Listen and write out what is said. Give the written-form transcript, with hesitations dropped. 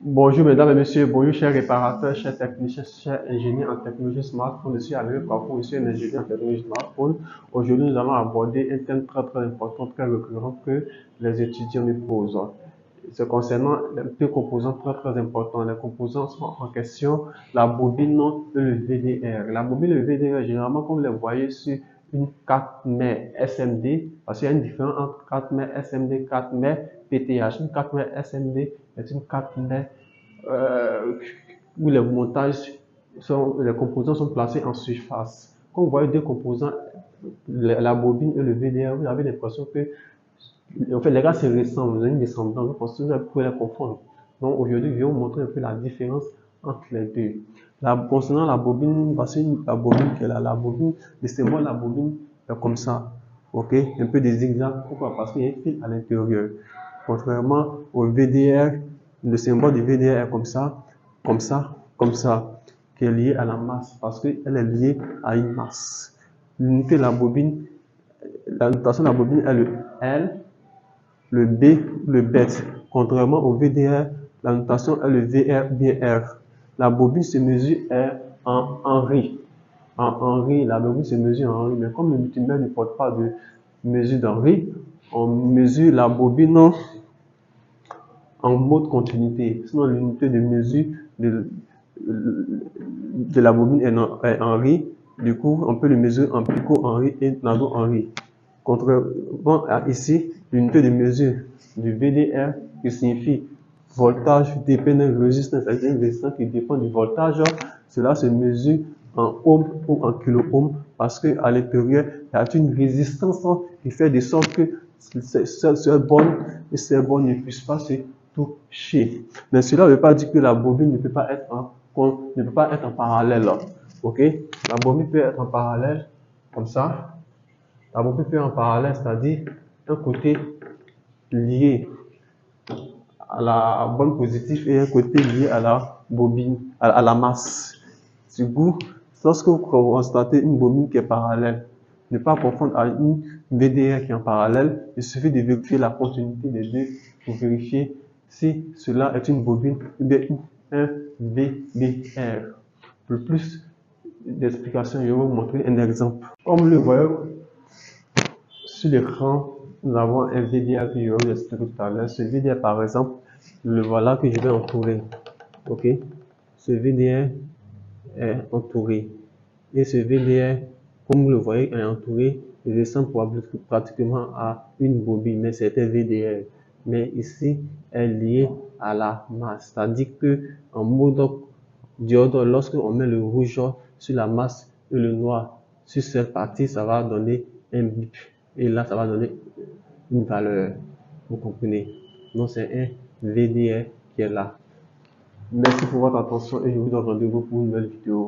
Bonjour mesdames et messieurs, bonjour chers réparateurs, chers techniciens, chers ingénieurs en technologie smartphone. Je suis Alain Parfois, je suis un ingénieur en technologie smartphone. Aujourd'hui, nous allons aborder un thème très important, très récurrent que les étudiants me posent. C'est concernant deux composants très importants. Les composants sont en question la bobine et le VDR. La bobine et le VDR, généralement, comme vous les voyez sur une carte mère SMD, parce qu'il y a une différence entre carte mère SMD, carte mère PTH. Une carte mère SMD est une carte mère où les montages les composants sont placés en surface. Quand vous voyez deux composants, la bobine et le VDR, vous avez l'impression que en fait, les gars, c'est récent, vous avez une descendance, je pense que vous pouvez les confondre. Donc aujourd'hui, je vais vous montrer un peu la différence entre les deux. Concernant la bobine, voici la bobine qui est là. La bobine, le symbole de la bobine est comme ça. Ok, un peu des zigzags. Pourquoi? Parce qu'il y a un fil à l'intérieur. Contrairement au VDR, le symbole du VDR est comme ça, qui est lié à la masse, parce qu'elle est liée à une masse. L'unité de la bobine, la notation de la bobine est le L, le B, le BET. Contrairement au VDR, la notation est le VR, BR. La bobine se mesure en Henry. En Henry, la bobine se mesure en Henry. Mais comme le multimètre ne porte pas de mesure d'Henry, on mesure la bobine en mode continuité. Sinon, l'unité de mesure de la bobine est Henry. Du coup, on peut le mesurer en pico-Henry et nano-Henry. Contrairement à ici, l'unité de mesure du VDR qui signifie voltage dépendant de résistance, c'est-à-dire une résistance qui dépend du voltage, cela se mesure en ohm ou en kilo-ohm parce qu'à l'intérieur, il y a une résistance qui fait de sorte que ces bornes et ces bornes ne puissent pas se toucher. Mais cela ne veut pas dire que la bobine ne peut pas être en parallèle. Ok? La bobine peut être en parallèle comme ça. La bobine peut être en parallèle, c'est-à-dire un côté lié à la bande positive et un côté lié à la bobine, à la masse. Du coup, lorsque vous constatez une bobine qui est parallèle, ne pas confondre à une VDR qui est en parallèle, il suffit de vérifier la continuité des deux pour vérifier si cela est une bobine ou bien un VDR. Pour plus d'explications, je vais vous montrer un exemple. Comme le voyez sur l'écran, nous avons un VDR que je vais vous expliquer tout à l'heure. Ce VDR, par exemple, le voilà que je vais entourer. Ok, ce VDR est entouré. Et ce VDR, comme vous le voyez, est entouré, il ressemble pratiquement à une bobine, mais c'est un VDR. Mais ici, est lié à la masse. C'est-à-dire que en mode diode, lorsqu'on met le rouge sur la masse et le noir sur cette partie, ça va donner un bip. Et là, ça va donner une valeur. Vous comprenez? Donc, c'est un VDR qui est là. Merci pour votre attention et je vous donne rendez-vous pour une nouvelle vidéo.